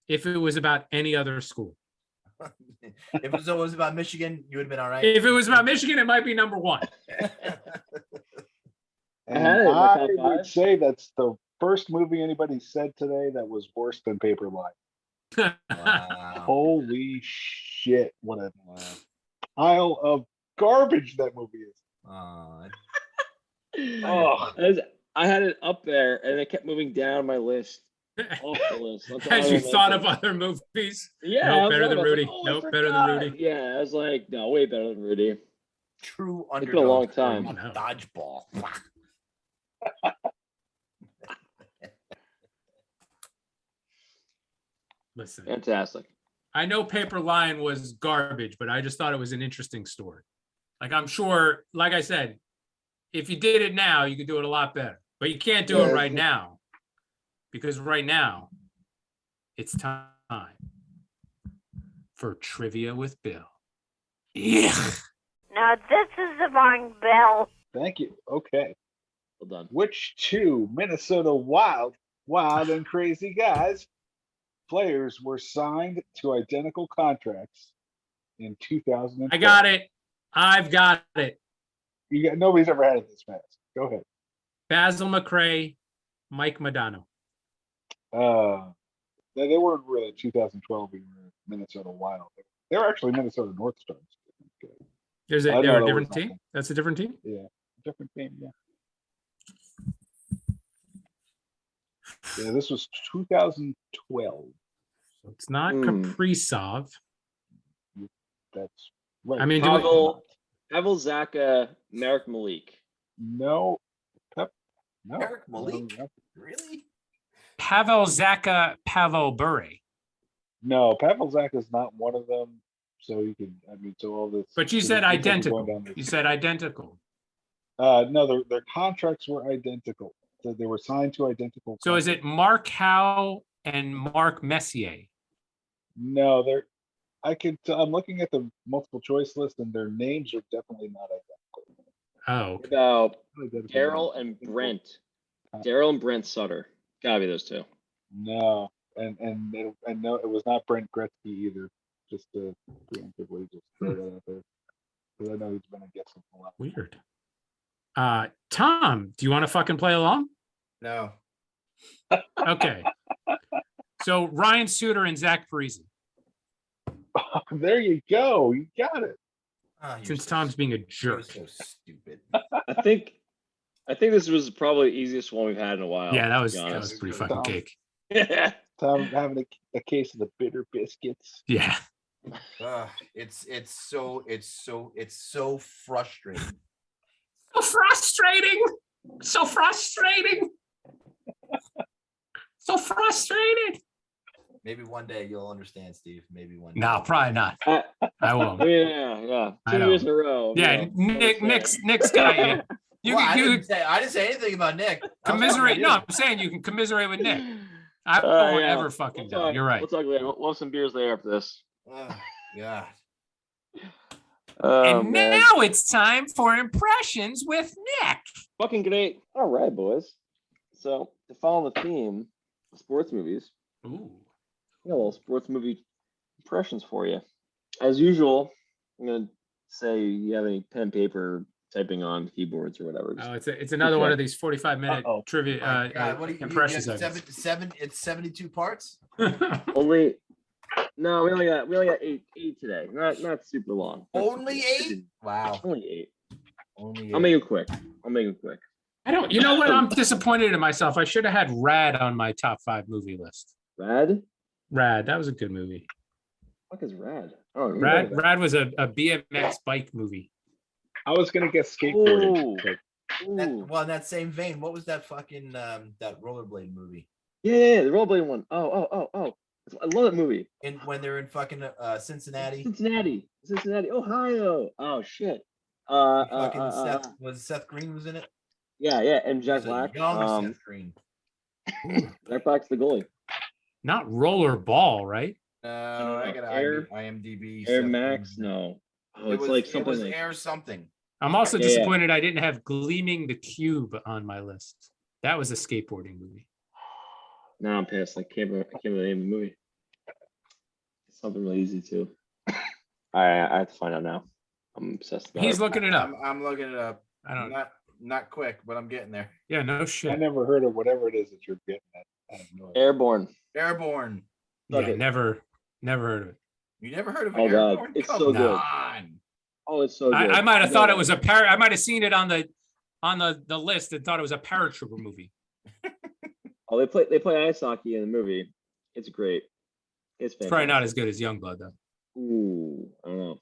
if it was about any other school. If it was about Michigan, you would have been all right. If it was about Michigan, it might be number 1. and had it in my I top would 5. say that's the first movie anybody said today that was worse than Paper Lion. Wow. Holy shit! What a pile of garbage that movie is. Aw. Oh. I had it up there, and it kept moving down my list. Off the list. Until As I you was thought like, of other movies. yeah, Nope, I was better like, than I was Rudy. like, oh, I Nope, better than forgot. Rudy. Yeah, I was like, no, way better than Rudy. True been a underdog. long time. story, Dodgeball. Listen, Fantastic. I know Paper Lion was garbage, but I just thought it was an interesting story. Like, I'm sure, like I said, if you did it now, you could do it a lot better. But you can't do it right now, because right now it's time for Trivia with Bill. Yeah. Now this is the wrong Bill. Thank you. Okay. Well done. Which two Minnesota wild and crazy guys players were signed to identical contracts in 2012? I got it. I've got it. Nobody's ever had it this fast. Go ahead. Basil McRae, Mike Modano. They weren't really 2012. We were Minnesota Wild. They were actually Minnesota North Stars. They're I know a there different was team? nothing. That's a different team? Yeah, different team. Yeah. Yeah, this was 2012. So it's not Kaprizov. That's right. I mean, Pavel Zacha, Merrick Malik. No. No. Eric Malik? Really? Pavel Zacha, Pavel Bure. No, Pavel Zacha is not one of them. So you can, so all this. But you so said this isn't identical. going down You this- said identical. No, their contracts were identical. So they were signed to identical. So is it contracts. Mark Howe and Mark Messier? No, I'm looking at the multiple choice list, and their names are definitely not identical. Oh, What about Identical Daryl names. and Brent? Daryl and Brent Sutter. Gotta be those two. No, and no, it was not Brent Gretzky either. Just to preemptively just throw that out there, because I know he's been against them a lot. weird. Tom, do you want to fucking play along? No. Okay. So Ryan Suter and Zach Parise. There you go. You got it. Since Tom's being a jerk. So stupid. I think this was probably the easiest one we've had in a while. Yeah, that to was be that was honest. pretty fucking cake. Tom having a case of the bitter biscuits. Yeah. It's so frustrating. So frustrating. So frustrating. So frustrated. Maybe one day you'll understand, Steve. Maybe one day. No, probably not. I won't. Yeah. I 2 know. years in a row. Yeah, Nick's got you. You Well, I can didn't say anything about Nick. I was commiserate. talking No, about I'm saying you can commiserate with Nick. I won't yeah. ever fucking do. talk- You're right. We'll talk later. We'll have some beers later after this. you. Oh, God. Oh, And man. now it's time for impressions with Nick. Fucking great. All right, boys. So to follow the theme of sports movies, Ooh. I got a little sports movie impressions for you. As usual, I'm gonna say you have any pen and paper typing on keyboards or whatever. Oh, it's another one of these 45-minute Uh-oh. trivia God, what do you impressions. have it's 72 parts? Only no, we only got eight today. Not super long. Only 8? Wow. Only 8. Only I'll 8. make it quick. I don't. You know what? I'm disappointed in myself. I should have had Rad on my top 5 movie list. Rad? Rad, that was a good movie. What is Rad? Oh, you know that. Rad was a BMX bike movie. I was gonna guess skateboarding. Ooh. but Ooh. Well, in that same vein, what was that fucking that rollerblade movie? Yeah, the rollerblade one. Oh. I love that movie. When they're in fucking Cincinnati. Cincinnati, Ohio. Oh shit. Seth Green was in it? Yeah, and Jack It was a Black. young Seth Green. Jack Black's the goalie. Not Rollerball, right? I got Air- IMDb. Air Seth Max, Green. no. Oh, It it's was, like it something was like Air something. I'm also Yeah. disappointed I didn't have Gleaming the Cube on my list. That was a skateboarding movie. No, I'm pissed. I can't remember the name of the movie. It's something really easy too. I have to find out now. I'm obsessed about He's it. looking it up. I'm looking it up. I don't. Not quick, but I'm getting there. Yeah, no I shit. never heard of whatever it is that you're getting at. I have no idea. Airborne. Airborne. Yeah, Okay. never heard of it. You never heard of Oh, God. Airborne? It's Come so good. on. Oh, it's so good. I might have You thought know it was a I might have seen it on the list and thought it was a paratrooper movie. Oh, they play ice hockey in the movie. It's great. It's It's probably not fantastic. as good as Youngblood though. Ooh, I don't know.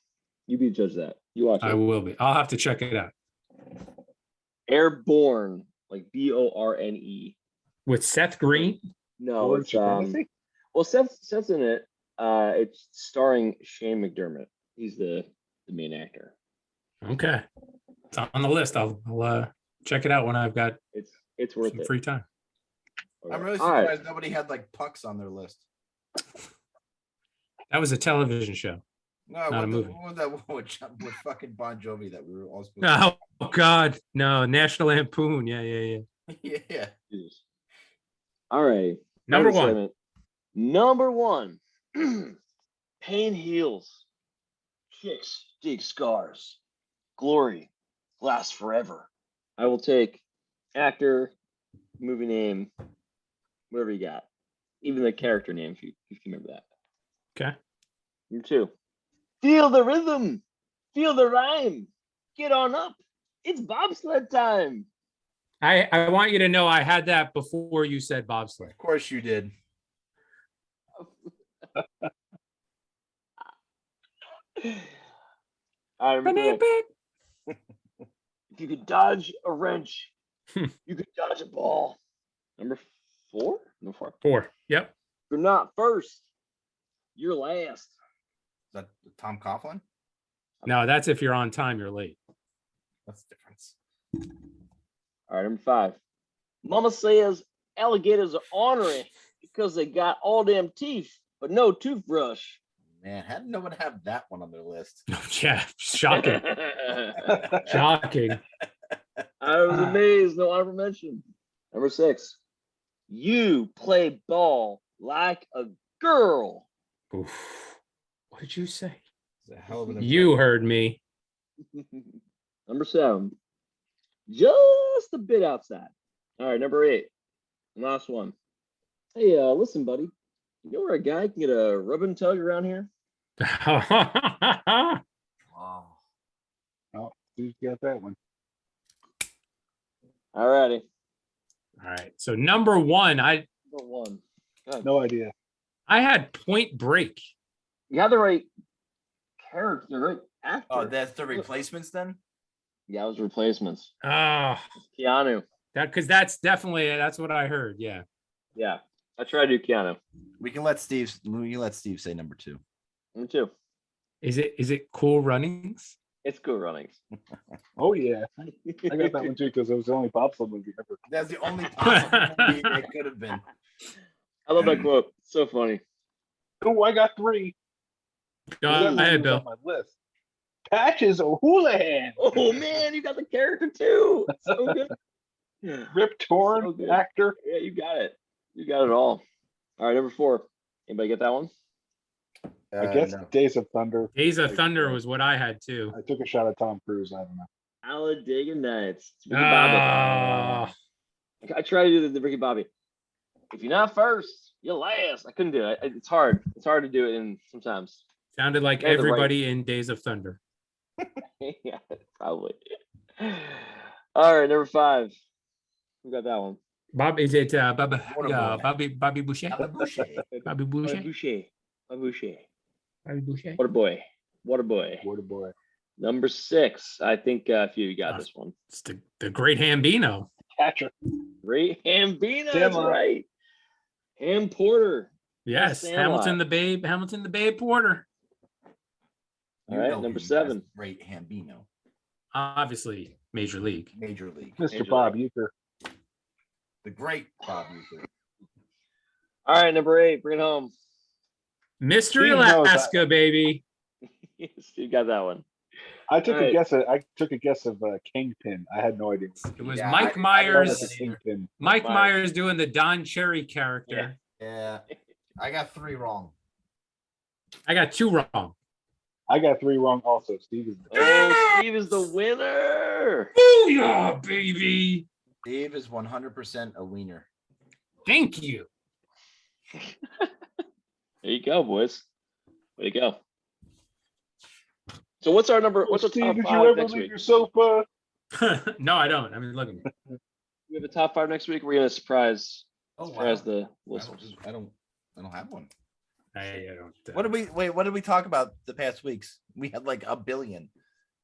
You be the judge of that. You watch I it. will be. I'll have to check it out. Airborne, like Borne. With Seth Green. No, Born it's Supremacy? well, Seth's in it. It's starring Shane McDermott. He's the main actor. Okay. It's on the list. I'll check it out when I've got It's worth some it. free time. I'm really All right. surprised nobody had like pucks on their list. That was a television show. No, Not a movie. What was that one with fucking Bon Jovi that we were all supposed to Oh God, no! National Lampoon. Yeah. Yeah. Jesus. All right. Number Third one. segment. Number one. Pain heals. Chicks dig scars. Glory lasts forever. I will take actor, movie name, whatever you got. Even the character name, if you remember that. Okay. Number two. Feel the rhythm. Feel the rhyme. Get on up. It's bobsled time. I want you to know I had that before you said bobsled. Of course you did. All right, number three. If you could dodge a wrench, you could dodge a ball. Number four? Number four. 4. Yep. You're not first. You're last. Is that Tom Coughlin? No, that's if you're on time, you're late. What's the difference? All right, number five. Mama says alligators are ornery because they got all them teeth, but no toothbrush. Man, how did no one have that one on their list? Yeah, shocking. Shocking. I was amazed. No honorable mention. Number six. You play ball like a girl. Oof. What did you say? It's a hell of an You heard me. Number seven. Just a bit outside. All right, number eight. Last one. Hey, listen, buddy. You know where a guy can get a rub and tug around here? Wow. Oh, who's got that one? All righty. All right. So number one, I Number one. Go ahead. No idea. had Point Break. You have the right character, the right actor. Oh, that's the replacements then? Yeah, it was replacements. Ah, Keanu. that's what I heard. Yeah. Yeah. I tried to do Keanu. We can let Steve say number two. Me too. Is it Cool Runnings? It's Cool Runnings. Oh yeah, I got that one too because it was the only bobsled movie ever. That's the only possible movie it could have been. I love that quote. So funny. Oh, I got three. Go That movie ahead, was on Bill. my list. Patches O'Houlihan. Oh man, you got the character too. So good. Rip Torn, So good. actor. Yeah, you got it. You got it all. All right, number four. Anybody get that one? I guess No. Days of Thunder. Days of Thunder was what I had too. I took a shot at Tom Cruise. I don't know. Talladega Nights. It's Ricky Bobby. Ah, I tried to do the Ricky Bobby. If you're not first, you're last. I couldn't do it. It's hard. It's hard to do it in sometimes. sounded like Yeah, the right- everybody in Days of Thunder. Yeah, probably. All right, number five. Who got that one? Bob, is it Bobby Waterboy. Bobby Boucher? Baba Boucher. Bobby Boucher? Boucher. Boucher. Bobby Boucher? Waterboy. Waterboy. Waterboy. Number six. I think a few of you got this one. It's the great Hambino. Catcher. Ray Hambino. That's Sandlot. right. Ham Porter. Yes, Sandlot. Hamilton the Babe Porter. All right, know number him as seven. Great Hambino. Obviously, Major League. Major League. Mr. Bob Uecker. The great Bob Uecker. All right, number eight. Bring it home. Mr. Steve knows Alaska, baby. Steve got that one. I took All right. I took a guess of Kingpin. I had no idea. It was Yeah, Mike I Myers. wasn't either. Kingpin. Mike Myers. Myers doing the Don Cherry character. Yeah. I got three wrong. I got 2 wrong. I got three wrong also. Steve is Oh, Steve is the winner. Booyah, baby. Dave is 100% a wiener. Thank you. There you go, boys. Way to go. So what's our number? What's the Steve, top did you five ever next leave week? your sofa? No, I don't. I mean, look at me. We have a top five next week. We're gonna surprise Oh, the listeners. I don't have one. I don't. What did we talk about the past weeks? We had like a billion.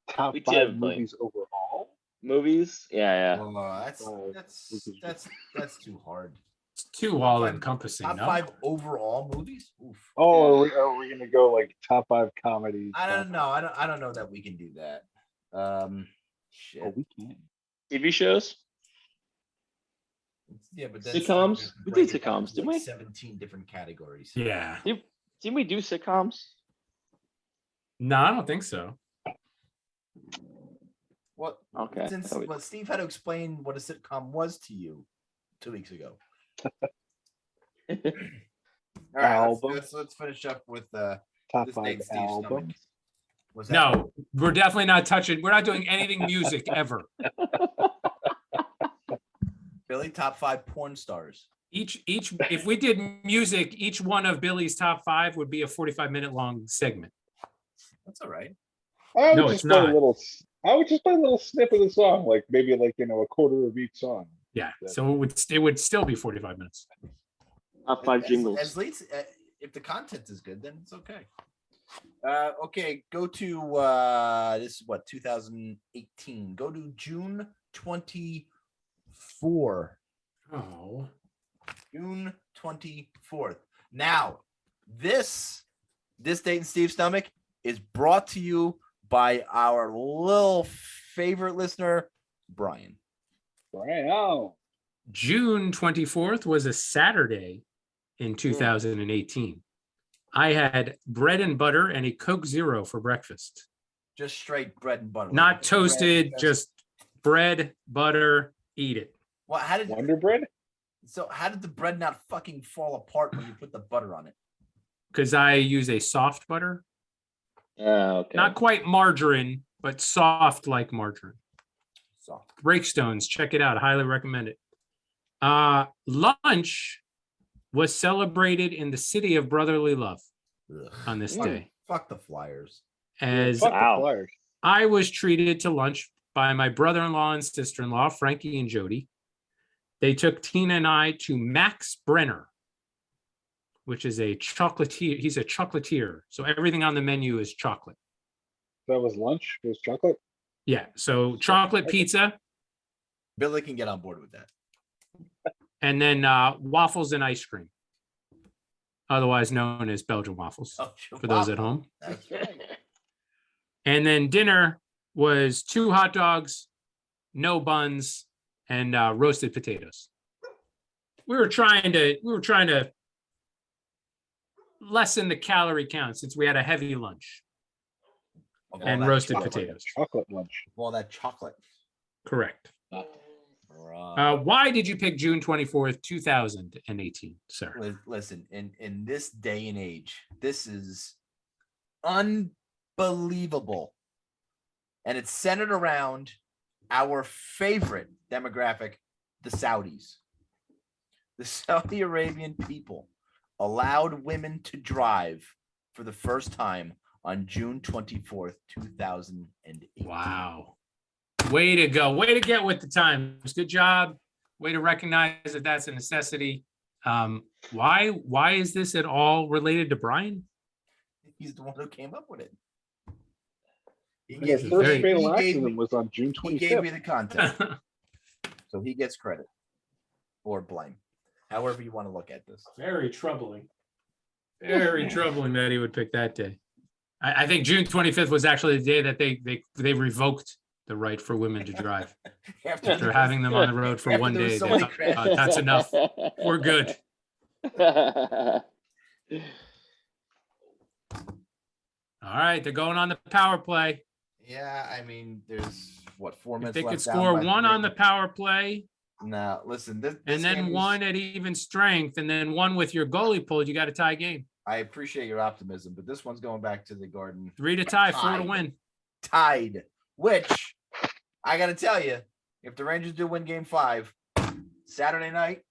Top We 5 did, movies overall. Movies? Yeah, Well, This is that's too hard. It's too all encompassing. Top No, 5 overall movies. Oof. Oh, are we gonna go like top 5 comedy? I don't know. I don't know that we can do that. Shit. Oh, we can. TV shows? Yeah, but Sitcoms? We did sitcoms, didn't we? 17 different categories. yeah. Didn't we do sitcoms? No, I don't think so. What? Okay. Since Steve had to explain what a sitcom was to you 2 weeks ago. All right, Albums. let's finish up with Top this 5 date Steve's stomach. albums. Was that No, we're definitely not touching. We're not doing anything music ever. Billy? Top 5 porn stars. Each, if we did music, each one of Billy's top 5 would be a 45-minute long segment. That's all right. I would No, just it's play not. a little. I would just play a little snippet of the song, like maybe a quarter of each song. Yeah, so it would still be 45 minutes. Top 5 jingles. As late, if the content is good, then it's okay. Okay, go to this is what 2018. Go to June 24. Oh, June 24th. Now, this date in Steve's stomach is brought to you by our little favorite listener, Brian. Wow. June 24th was a Saturday in 2018. I had bread and butter and a Coke Zero for breakfast. Just straight bread and butter. Not toasted, just bread, butter, eat it. Well, how did Wonder Bread. so? How did the bread not fucking fall apart when you put the butter on it? Because I use a soft butter. Okay. Not quite margarine, but soft like margarine. Soft. Breakstones, check it out. Highly recommend it. Lunch was celebrated in the city of brotherly love Ugh. on this Fuck- day. Fuck the Flyers. As Fuck the Wow. Flyers. I was treated to lunch by my brother-in-law and sister-in-law, Frankie and Jody. They took Tina and I to Max Brenner, which is a chocolatier. He's a chocolatier. So everything on the menu is chocolate. That was lunch. It was chocolate. Yeah. So chocolate pizza Billy can get on board with that. and then waffles and ice cream, otherwise known as Belgian waffles for those at home. That's right. And then dinner was 2 hot dogs, no buns, and roasted potatoes. We were trying to lessen the calorie count since we had a heavy lunch Of all and that roasted chocolate- potatoes. Chocolate lunch. of all that chocolate. Correct. Right. Why did you pick June 24th, 2018, sir? Listen, in this day and age, this is unbelievable. And it's centered around our favorite demographic, the Saudis. The Saudi Arabian people allowed women to drive for the first time on June 24th, 2008. Wow. Way to go. Way to get with the times. Good job. Way to recognize that that's a necessity. Why is this at all related to Brian? He's the one who came up with it. He Their gave- first very- fatal he gave accident me- was on June He gave me 25th. the content, so he gets credit or blame, however you want to look at this. Very troubling. Very troubling that he would pick that day. I think June 25th was actually the day that they revoked the right for women to drive. After having them on the road for After one there was day, so they many thought, crashes. that's enough. We're good. All right, they're going on the power play. Yeah, I mean, there's what 4 If minutes they could left. down score by one three. on the power play, Nah, listen, this and then game is- one at even strength, and then one with your goalie pulled, you got a tie game. I appreciate your optimism, but this one's going back to the Garden 3 to tie, 4 to Tied. win. tied. Which I got to tell you, if the Rangers do win Game 5 Saturday night,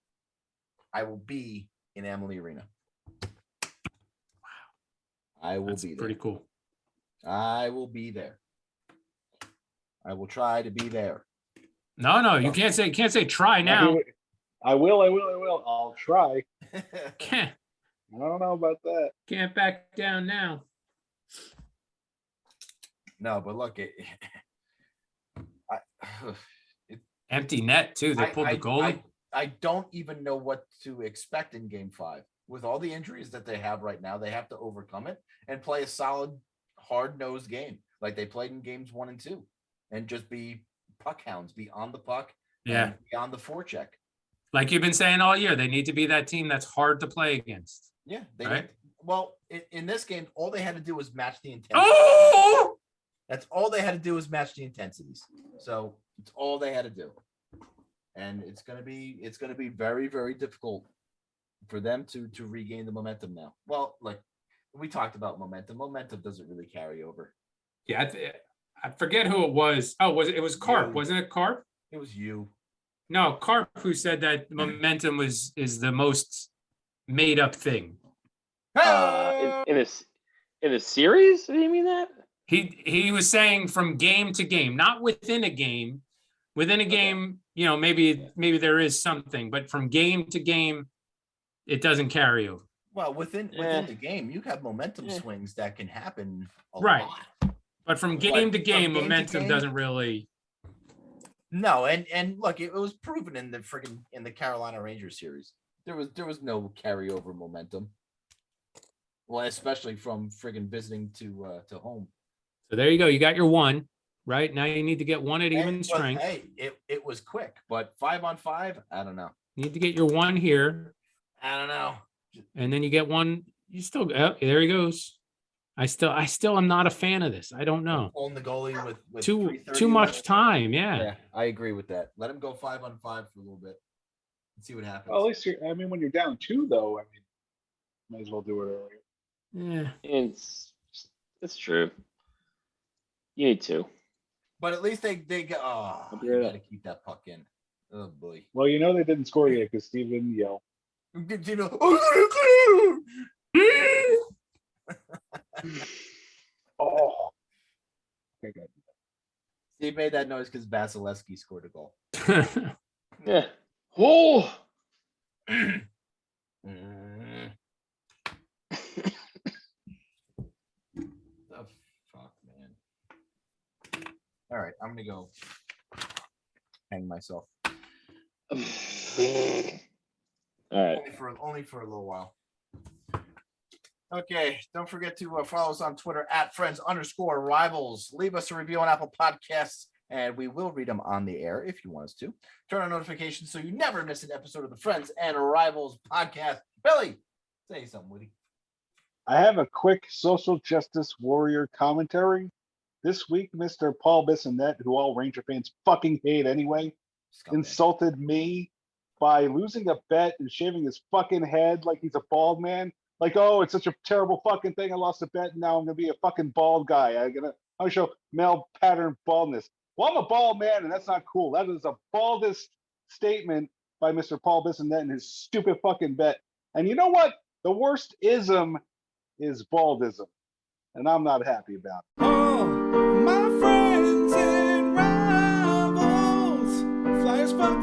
I will be in Amalie Arena. I will That's be there. pretty cool. I will be there. I will try to be there. No, you can't say try now. I will. I'll try. Can't I don't know about that. back down now. No, but look, I, Empty net too. They pulled the goalie. I don't even know what to expect in Game 5 with all the injuries that they have right now. They have to overcome it and play a solid, hard-nosed game like they played in games 1 and 2, and just be puck hounds, be on the puck, and be on the forecheck. Like you've been saying all year, they need to be that team that's hard to play against. Yeah, they right? Well, in this game, all they had to do was match the intensity. Oh! That's all they had to do was match the intensities. So it's all they had to do. And it's gonna be very, very difficult for them to regain the momentum now. Well, like we talked about momentum. Momentum doesn't really carry over. Yeah, I forget who it was. Oh, it was Carp? Wasn't it Carp? It was you. No, Carp who said that momentum is the most made up thing. In a series? Do you mean that? He was saying from game to game, not within a game. Within a game, you know, maybe there is something, but from game to game, it doesn't carry over. Well, within the game, you have momentum swings that can happen a Right. lot. But from game to game, momentum doesn't really. No, and look, it was proven in the Carolina Rangers series. There was no carryover momentum. Well, especially from friggin' visiting to home. So there you go. You got your one. Right now, you need to get one at even strength. Hey, it was quick, but 5-on-5, I don't know. You need to get your one here. I don't know. And then you get one. You still there he goes. I still am not a fan of this. I don't know. Pulling the goalie with too much time. Yeah, I agree with that. Let him go 5-on-5 for a little bit and see what happens. Well, at least when you're down 2, though, I mean, might as well do it earlier. Yeah, it's true. You need to. But at least they go. Oh, you got to keep that puck in. Oh boy. Well, you know they didn't score yet because Steve didn't yell. You know. Oh. Okay, good. Steve made that noise because Vasilevsky scored a goal. Yeah. Oh. All right, I'm gonna go hang myself. All right. Only for a little while. Okay, don't forget to follow us on Twitter at @friends_rivals. Leave us a review on Apple Podcasts, and we will read them on the air if you want us to. Turn on notifications so you never miss an episode of the Friends and Rivals podcast. Billy, say something, Woody. I have a quick social justice warrior commentary. This week, Mr. Paul Bissonnette, who all Ranger fans fucking hate anyway, insulted me by losing a bet and shaving his fucking head like he's a bald man. Like, oh, it's such a terrible fucking thing. I lost a bet, and now I'm gonna be a fucking bald guy. I'm gonna show male pattern baldness. Well, I'm a bald man, and that's not cool. That is the baldest statement by Mr. Paul Bissonnette and his stupid fucking bet. And you know what? The worst ism is baldism, and I'm not happy about it. Oh, my friends and rivals, fly as fuck,